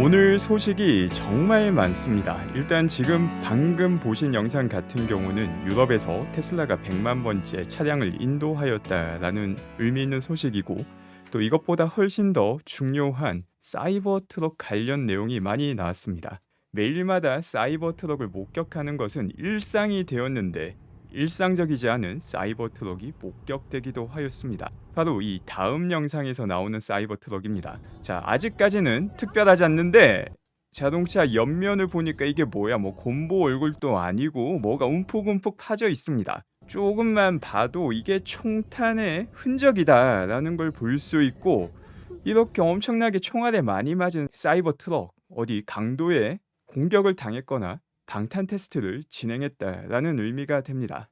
오늘 소식이 정말 많습니다. 일단 지금 방금 보신 영상 같은 경우는 유럽에서 테슬라가 100만 번째 차량을 인도하였다라는 의미 있는 소식이고, 또 이것보다 훨씬 더 중요한 사이버 트럭 관련 내용이 많이 나왔습니다. 매일마다 사이버 트럭을 목격하는 것은 일상이 되었는데, 일상적이지 않은 사이버 트럭이 목격되기도 하였습니다. 바로 이 다음 영상에서 나오는 사이버 트럭입니다. 자, 아직까지는 특별하지 않는데 자동차 옆면을 보니까 이게 뭐야, 뭐 곰보 얼굴도 아니고 뭐가 움푹움푹 파져 있습니다. 조금만 봐도 이게 총탄의 흔적이다 라는 걸 볼 수 있고, 이렇게 엄청나게 총알에 많이 맞은 사이버 트럭, 어디 강도에 공격을 당했거나 방탄 테스트를 진행했다라는 의미가 됩니다.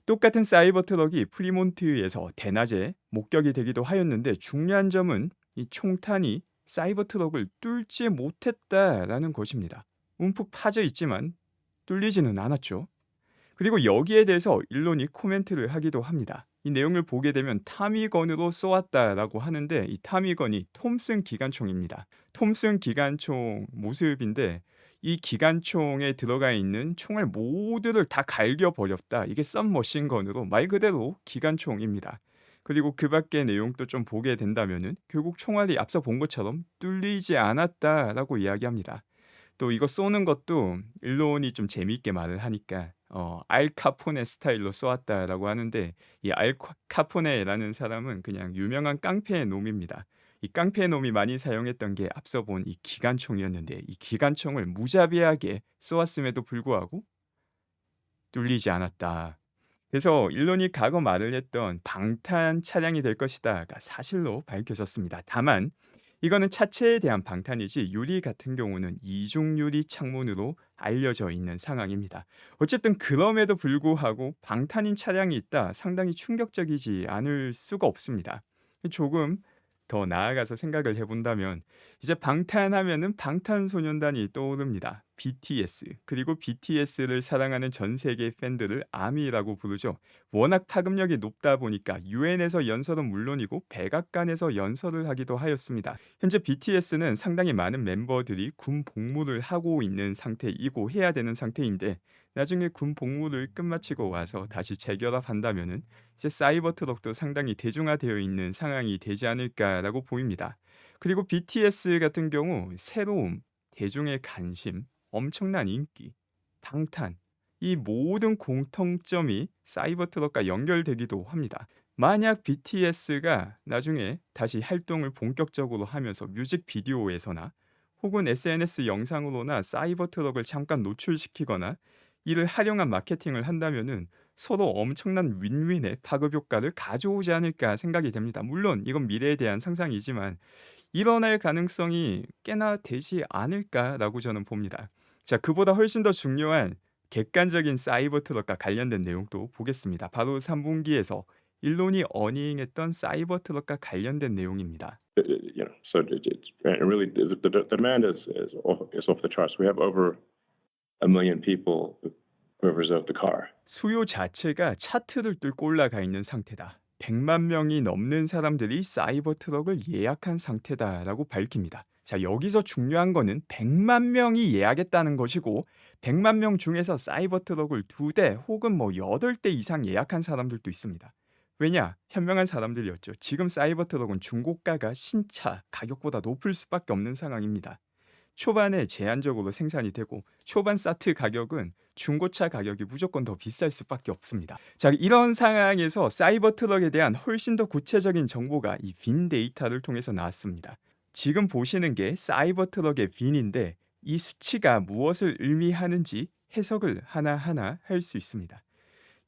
똑같은 사이버 트럭이 프리몬트에서 대낮에 목격이 되기도 하였는데, 중요한 점은 이 총탄이 사이버 트럭을 뚫지 못했다라는 것입니다. 움푹 파져 있지만 뚫리지는 않았죠. 그리고 여기에 대해서 일론이 코멘트를 하기도 합니다. 이 내용을 보게 되면 타미건으로 쏘았다라고 하는데, 이 타미건이 톰슨 기관총입니다. 톰슨 기관총 모습인데, 이 기관총에 들어가 있는 총알 모두를 다 갈겨버렸다. 이게 썸머신건으로 말 그대로 기관총입니다. 그리고 그 밖의 내용도 좀 보게 된다면은 결국 총알이 앞서 본 것처럼 뚫리지 않았다라고 이야기합니다. 또 이거 쏘는 것도 일론이 좀 재미있게 말을 하니까 알카포네 스타일로 쏘았다라고 하는데, 이 알카포네라는 사람은 그냥 유명한 깡패의 놈입니다. 이 깡패의 놈이 많이 사용했던 게 앞서 본 이 기관총이었는데, 이 기관총을 무자비하게 쏘았음에도 불구하고 뚫리지 않았다. 그래서 일론이 과거 말을 했던 방탄 차량이 될 것이다가 사실로 밝혀졌습니다. 다만 이거는 차체에 대한 방탄이지 유리 같은 경우는 이중 유리 창문으로 알려져 있는 상황입니다. 어쨌든 그럼에도 불구하고 방탄인 차량이 있다, 상당히 충격적이지 않을 수가 없습니다. 조금 더 나아가서 생각을 해본다면, 이제 방탄하면은 방탄소년단이 떠오릅니다. BTS. 그리고 BTS를 사랑하는 전 세계 팬들을 아미라고 부르죠. 워낙 파급력이 높다 보니까 유엔에서 연설은 물론이고 백악관에서 연설을 하기도 하였습니다. 현재 BTS는 상당히 많은 멤버들이 군 복무를 하고 있는 상태이고 해야 되는 상태인데, 나중에 군 복무를 끝마치고 와서 다시 재결합한다면은 이제 사이버 트럭도 상당히 대중화되어 있는 상황이 되지 않을까라고 보입니다. 그리고 BTS 같은 경우 새로움, 대중의 관심, 엄청난 인기, 방탄, 이 모든 공통점이 사이버 트럭과 연결되기도 합니다. 만약 BTS가 나중에 다시 활동을 본격적으로 하면서 뮤직비디오에서나 혹은 SNS 영상으로나 사이버 트럭을 잠깐 노출시키거나 이를 활용한 마케팅을 한다면은 서로 엄청난 윈윈의 파급 효과를 가져오지 않을까 생각이 됩니다. 물론 이건 미래에 대한 상상이지만 일어날 가능성이 꽤나 되지 않을까라고 저는 봅니다. 자, 그보다 훨씬 더 중요한 객관적인 사이버 트럭과 관련된 내용도 보겠습니다. 바로 3분기에서 일론이 어닝했던 사이버 트럭과 관련된 내용입니다. So and really the demand is off the charts. We have over a million people who have reserved the car. 수요 자체가 차트를 뚫고 올라가 있는 상태다. 100만 명이 넘는 사람들이 사이버 트럭을 예약한 상태다라고 밝힙니다. 자, 여기서 중요한 거는 100만 명이 예약했다는 것이고, 100만 명 중에서 사이버 트럭을 2대 혹은 뭐 8대 이상 예약한 사람들도 있습니다. 왜냐? 현명한 사람들이었죠. 지금 사이버 트럭은 중고가가 신차 가격보다 높을 수밖에 없는 상황입니다. 초반에 제한적으로 생산이 되고 초반 사트 가격은 중고차 가격이 무조건 더 비쌀 수밖에 없습니다. 자, 이런 상황에서 사이버 트럭에 대한 훨씬 더 구체적인 정보가 이 빈 데이터를 통해서 나왔습니다. 지금 보시는 게 사이버 트럭의 빈인데, 이 수치가 무엇을 의미하는지 해석을 하나하나 할 수 있습니다.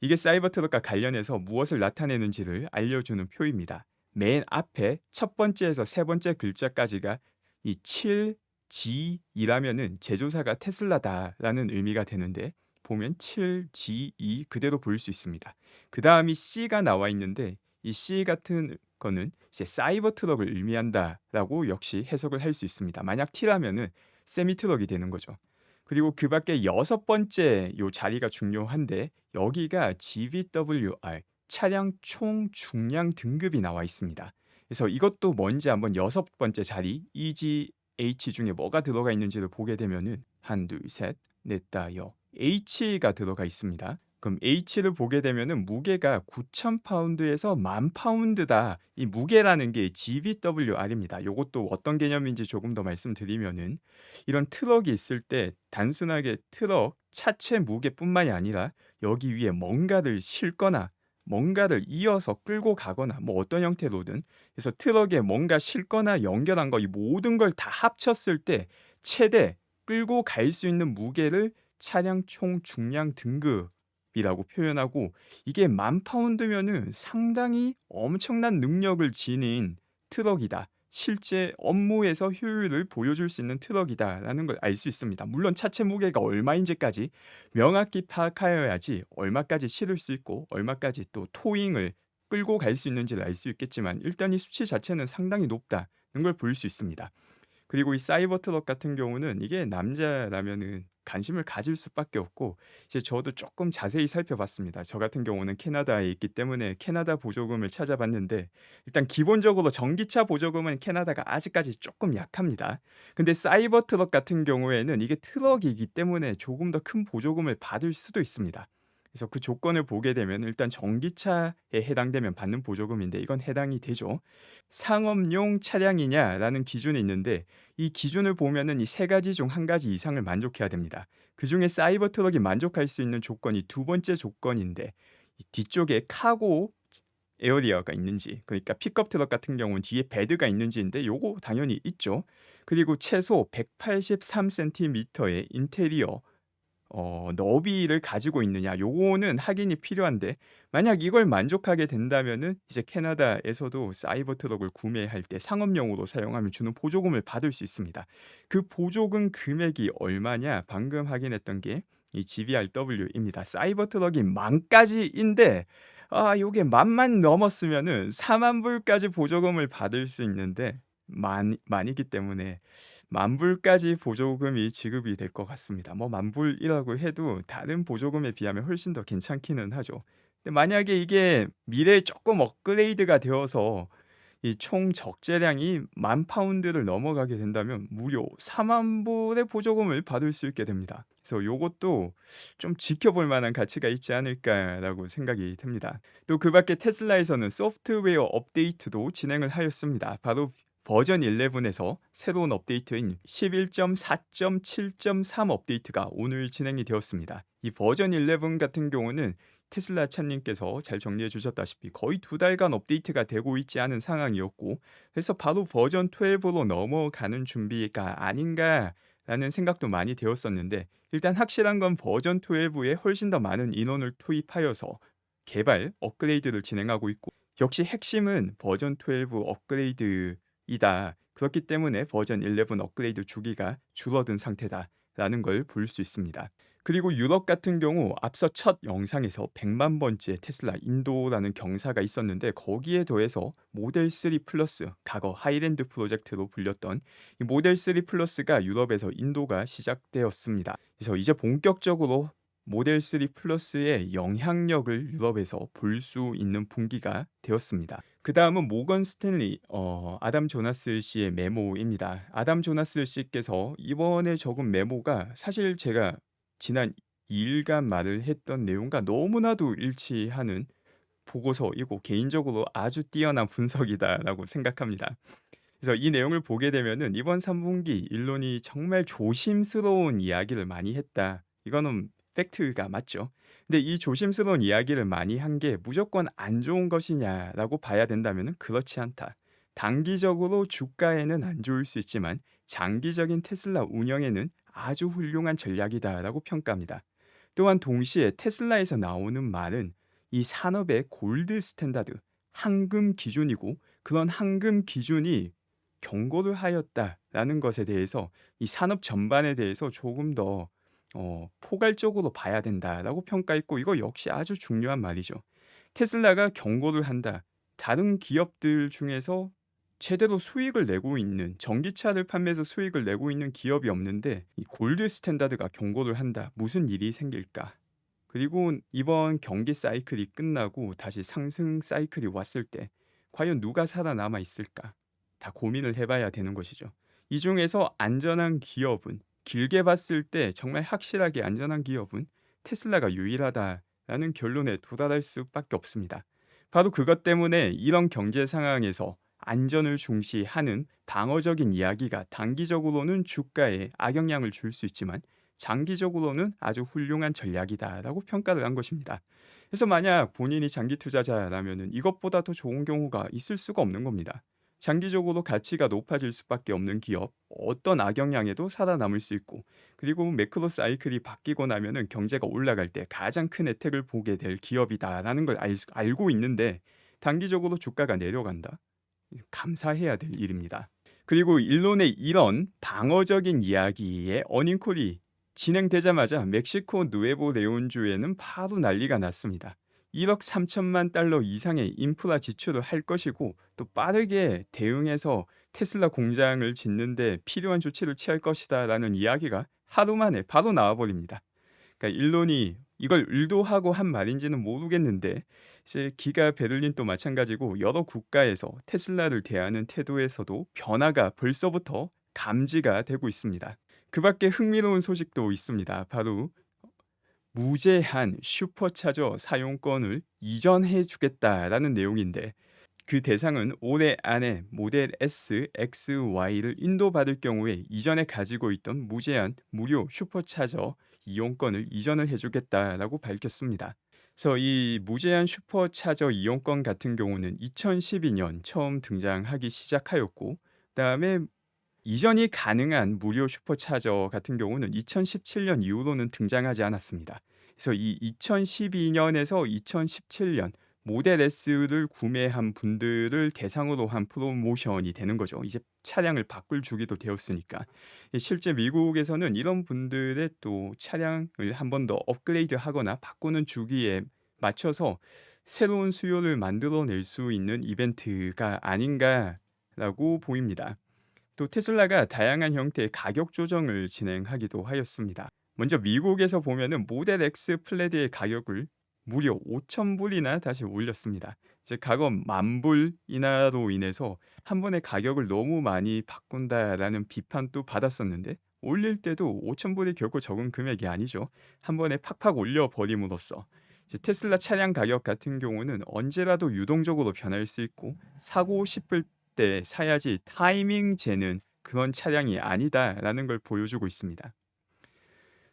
이게 사이버 트럭과 관련해서 무엇을 나타내는지를 알려주는 표입니다. 맨 앞에 첫 번째에서 세 번째 글자까지가 이 7G이라면은 제조사가 테슬라다라는 의미가 되는데, 보면 7G2 그대로 볼 수 있습니다. 그 다음이 C가 나와 있는데, 이 C 같은 거는 이제 사이버 트럭을 의미한다라고 역시 해석을 할 수 있습니다. 만약 T라면은 세미 트럭이 되는 거죠. 그리고 그 밖에 여섯 번째 요 자리가 중요한데, 여기가 GVWR 차량 총 중량 등급이 나와 있습니다. 그래서 이것도 뭔지 한번 여섯 번째 자리 EG H 중에 뭐가 들어가 있는지를 보게 되면은 한, 둘, 셋, 넷, 다, 여 H가 들어가 있습니다. 그럼 H를 보게 되면은 무게가 9,000 파운드에서 10,000 파운드다. 이 무게라는 게 GVWR입니다. 요것도 어떤 개념인지 조금 더 말씀드리면은 이런 트럭이 있을 때 단순하게 트럭 차체 무게뿐만이 아니라 여기 위에 뭔가를 싣거나 뭔가를 이어서 끌고 가거나 뭐 어떤 형태로든 그래서 트럭에 뭔가 싣거나 연결한 거 이 모든 걸 다 합쳤을 때 최대 끌고 갈 수 있는 무게를 차량 총 중량 등급이라고 표현하고 이게 10,000 파운드면은 상당히 엄청난 능력을 지닌 트럭이다. 실제 업무에서 효율을 보여줄 수 있는 트럭이다라는 걸 알 수 있습니다. 물론 차체 무게가 얼마인지까지 명확히 파악하여야지 얼마까지 실을 수 있고 얼마까지 또 토잉을 끌고 갈 수 있는지를 알 수 있겠지만 일단 이 수치 자체는 상당히 높다는 걸 볼 수 있습니다. 그리고 이 사이버 트럭 같은 경우는 이게 남자라면은 관심을 가질 수밖에 없고 이제 저도 조금 자세히 살펴봤습니다. 저 같은 경우는 캐나다에 있기 때문에 캐나다 보조금을 찾아봤는데 일단 기본적으로 전기차 보조금은 캐나다가 아직까지 조금 약합니다. 근데 사이버 트럭 같은 경우에는 이게 트럭이기 때문에 조금 더 큰 보조금을 받을 수도 있습니다. 그래서 그 조건을 보게 되면 일단 전기차에 해당되면 받는 보조금인데 이건 해당이 되죠. 상업용 차량이냐라는 기준이 있는데 이 기준을 보면은 이 세 가지 중 한 가지 이상을 만족해야 됩니다. 그중에 사이버 트럭이 만족할 수 있는 조건이 두 번째 조건인데 이 뒤쪽에 카고 에어리어가 있는지 그러니까 픽업 트럭 같은 경우는 뒤에 베드가 있는지인데 요거 당연히 있죠. 그리고 최소 183 센티미터의 인테리어 너비를 가지고 있느냐 요거는 확인이 필요한데 만약 이걸 만족하게 된다면은 이제 캐나다에서도 사이버 트럭을 구매할 때 상업용으로 사용하면 주는 보조금을 받을 수 있습니다. 그 보조금 금액이 얼마냐? 방금 확인했던 게 이 GVRW입니다. 사이버 트럭이 10,000까지인데 요게 10,000만 넘었으면은 40,000 불까지 보조금을 받을 수 있는데 만이기 때문에 10,000 불까지 보조금이 지급이 될 것 같습니다. 뭐 10,000 불이라고 해도 다른 보조금에 비하면 훨씬 더 괜찮기는 하죠. 근데 만약에 이게 미래에 쪼끔 업그레이드가 되어서 이 총 적재량이 10,000 파운드를 넘어가게 된다면 무려 40,000 불의 보조금을 받을 수 있게 됩니다. 그래서 요것도 좀 지켜볼 만한 가치가 있지 않을까라고 생각이 듭니다. 또 그 밖에 테슬라에서는 소프트웨어 업데이트도 진행을 하였습니다. 바로 버전 11에서 새로운 업데이트인 11.4.7.3 업데이트가 오늘 진행이 되었습니다. 이 버전 11 같은 경우는 테슬라 차님께서 잘 정리해 주셨다시피 거의 2달간 업데이트가 되고 있지 않은 상황이었고 그래서 바로 버전 12로 넘어가는 준비가 아닌가라는 생각도 많이 되었었는데 일단 확실한 건 버전 12에 훨씬 더 많은 인원을 투입하여서 개발, 업그레이드를 진행하고 있고 역시 핵심은 버전 12 업그레이드이다. 그렇기 때문에 버전 11 업그레이드 주기가 줄어든 상태다라는 걸 볼 수 있습니다. 그리고 유럽 같은 경우 앞서 첫 영상에서 100만 번째 테슬라 인도라는 경사가 있었는데 거기에 더해서 모델 3 플러스 과거 하이랜드 프로젝트로 불렸던 이 모델 3 플러스가 유럽에서 인도가 시작되었습니다. 그래서 이제 본격적으로 모델 3 플러스의 영향력을 유럽에서 볼 수 있는 분기가 되었습니다. 그 다음은 모건 스탠리, 아담 조나스 씨의 메모입니다. 아담 조나스 씨께서 이번에 적은 메모가 사실 제가 지난 2일간 말을 했던 내용과 너무나도 일치하는 보고서이고 개인적으로 아주 뛰어난 분석이다라고 생각합니다. 그래서 이 내용을 보게 되면은 이번 3분기 일론이 정말 조심스러운 이야기를 많이 했다. 이거는 팩트가 맞죠. 근데 이 조심스러운 이야기를 많이 한 게 무조건 안 좋은 것이냐라고 봐야 된다면은 그렇지 않다. 단기적으로 주가에는 안 좋을 수 있지만 장기적인 테슬라 운영에는 아주 훌륭한 전략이다라고 평가합니다. 또한 동시에 테슬라에서 나오는 말은 이 산업의 골드 스탠다드, 황금 기준이고 그런 황금 기준이 경고를 하였다라는 것에 대해서 이 산업 전반에 대해서 조금 더 포괄적으로 봐야 된다라고 평가했고 이거 역시 아주 중요한 말이죠. 테슬라가 경고를 한다. 다른 기업들 중에서 제대로 수익을 내고 있는 전기차를 판매해서 수익을 내고 있는 기업이 없는데 이 골드 스탠다드가 경고를 한다. 무슨 일이 생길까? 그리고 이번 경기 사이클이 끝나고 다시 상승 사이클이 왔을 때 과연 누가 살아남아 있을까? 다 고민을 해봐야 되는 것이죠. 이 중에서 안전한 기업은 길게 봤을 때 정말 확실하게 안전한 기업은 테슬라가 유일하다라는 결론에 도달할 수밖에 없습니다. 바로 그것 때문에 이런 경제 상황에서 안전을 중시하는 방어적인 이야기가 단기적으로는 주가에 악영향을 줄 수 있지만 장기적으로는 아주 훌륭한 전략이다라고 평가를 한 것입니다. 그래서 만약 본인이 장기 투자자라면은 이것보다 더 좋은 경우가 있을 수가 없는 겁니다. 장기적으로 가치가 높아질 수밖에 없는 기업, 어떤 악영향에도 살아남을 수 있고, 그리고 매크로 사이클이 바뀌고 나면은 경제가 올라갈 때 가장 큰 혜택을 보게 될 기업이다라는 걸 알고 있는데 단기적으로 주가가 내려간다. 감사해야 될 일입니다. 그리고 일론의 이런 방어적인 이야기에 어닝콜이 진행되자마자 멕시코 누에보 레온주에는 바로 난리가 났습니다. 1억 3천만 달러 이상의 인프라 지출을 할 것이고 또 빠르게 대응해서 테슬라 공장을 짓는데 필요한 조치를 취할 것이다라는 이야기가 하루 만에 바로 나와버립니다. 그러니까 일론이 이걸 의도하고 한 말인지는 모르겠는데 이제 기가 베를린도 마찬가지고 여러 국가에서 테슬라를 대하는 태도에서도 변화가 벌써부터 감지가 되고 있습니다. 그 밖에 흥미로운 소식도 있습니다. 바로 무제한 슈퍼차저 사용권을 이전해 주겠다라는 내용인데 그 대상은 올해 안에 모델 S, X, Y를 인도받을 경우에 이전에 가지고 있던 무제한 무료 슈퍼차저 이용권을 이전을 해주겠다라고 밝혔습니다. 그래서 이 무제한 슈퍼차저 이용권 같은 경우는 2012년 처음 등장하기 시작하였고, 그다음에 이전이 가능한 무료 슈퍼차저 같은 경우는 2017년 이후로는 등장하지 않았습니다. 그래서 이 2012년에서 2017년 모델 S를 구매한 분들을 대상으로 한 프로모션이 되는 거죠. 이제 차량을 바꿀 주기도 되었으니까. 실제 미국에서는 이런 분들의 또 차량을 한 번 더 업그레이드 하거나 바꾸는 주기에 맞춰서 새로운 수요를 만들어낼 수 있는 이벤트가 아닌가라고 보입니다. 또 테슬라가 다양한 형태의 가격 조정을 진행하기도 하였습니다. 먼저 미국에서 보면은 모델 X 플레드의 가격을 무려 5,000불이나 다시 올렸습니다. 이제 과거 10,000불 인하로 인해서 한 번에 가격을 너무 많이 바꾼다라는 비판도 받았었는데 올릴 때도 5,000불이 결코 적은 금액이 아니죠. 한 번에 팍팍 올려버림으로써 이제 테슬라 차량 가격 같은 경우는 언제라도 유동적으로 변할 수 있고 사고 싶을 때 사야지 타이밍 재는 그런 차량이 아니다라는 걸 보여주고 있습니다.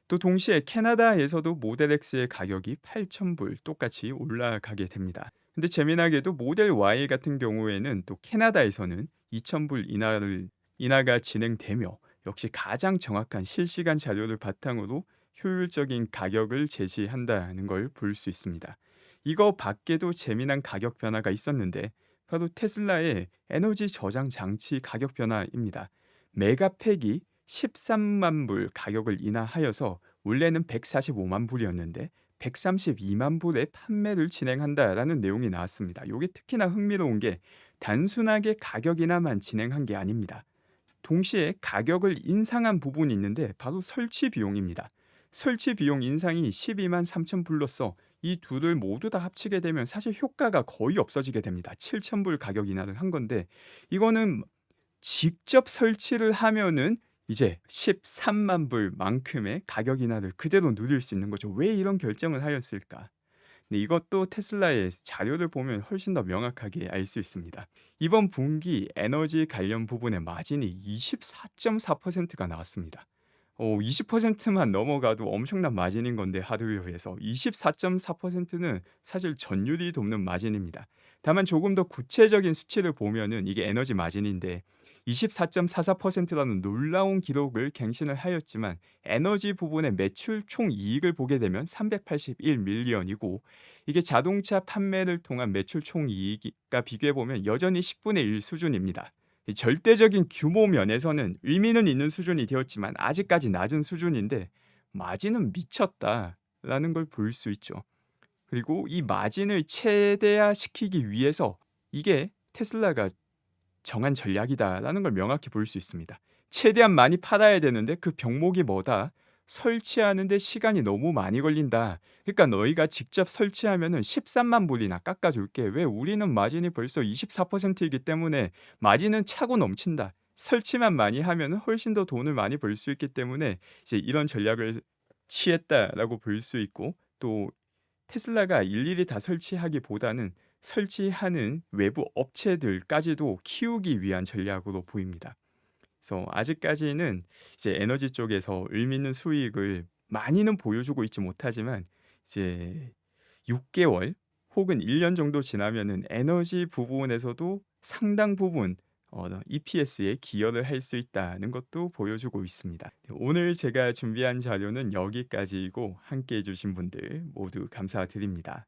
또 동시에 캐나다에서도 모델 X의 가격이 8,000불 똑같이 올라가게 됩니다. 근데 재미나게도 모델 Y 같은 경우에는 또 캐나다에서는 2,000불 인하가 진행되며 역시 가장 정확한 실시간 자료를 바탕으로 효율적인 가격을 제시한다는 걸 볼 수 있습니다. 이거 밖에도 재미난 가격 변화가 있었는데 바로 테슬라의 에너지 저장 장치 가격 변화입니다. 메가팩이 13만 불 가격을 인하하여서 원래는 145만 불이었는데 132만 불의 판매를 진행한다라는 내용이 나왔습니다. 이게 특히나 흥미로운 게 단순하게 가격 인하만 진행한 게 아닙니다. 동시에 가격을 인상한 부분이 있는데 바로 설치 비용입니다. 설치 비용 인상이 12만 3천 불로서 이 둘을 모두 다 합치게 되면 사실 효과가 거의 없어지게 됩니다. 7천 불 가격 인하를 한 건데 이거는 직접 설치를 하면은 이제 13만 불만큼의 가격 인하를 그대로 누릴 수 있는 거죠. 왜 이런 결정을 하였을까? 근데 이것도 테슬라의 자료를 보면 훨씬 더 명확하게 알 수 있습니다. 이번 분기 에너지 관련 부분의 마진이 24.4%가 나왔습니다. 20%만 넘어가도 엄청난 마진인 건데 하드웨어에서 24.4%는 사실 전율이 돕는 마진입니다. 다만 조금 더 구체적인 수치를 보면은 이게 에너지 마진인데 24.44%라는 놀라운 기록을 갱신을 하였지만 에너지 부분의 매출 총 이익을 보게 되면 381밀리언이고 이게 자동차 판매를 통한 매출 총 이익과 비교해 보면 여전히 10분의 1 수준입니다. 이 절대적인 규모 면에서는 의미는 있는 수준이 되었지만 아직까지 낮은 수준인데 마진은 미쳤다라는 걸 볼 수 있죠. 그리고 이 마진을 최대화시키기 위해서 이게 테슬라가 정한 전략이다라는 걸 명확히 볼 수 있습니다. 최대한 많이 팔아야 되는데 그 병목이 뭐다? 설치하는데 시간이 너무 많이 걸린다. 그러니까 너희가 직접 설치하면은 13만 불이나 깎아줄게. 왜 우리는 마진이 벌써 24%이기 때문에 마진은 차고 넘친다. 설치만 많이 하면은 훨씬 더 돈을 많이 벌 수 있기 때문에 이제 이런 전략을 취했다라고 볼 수 있고, 또 테슬라가 일일이 다 설치하기보다는 설치하는 외부 업체들까지도 키우기 위한 전략으로 보입니다. 그래서 아직까지는 이제 에너지 쪽에서 의미 있는 수익을 많이는 보여주고 있지 못하지만, 이제 6개월 혹은 1년 정도 지나면은 에너지 부분에서도 상당 부분 EPS에 기여를 할 수 있다는 것도 보여주고 있습니다. 오늘 제가 준비한 자료는 여기까지이고, 함께 해 주신 분들 모두 감사드립니다.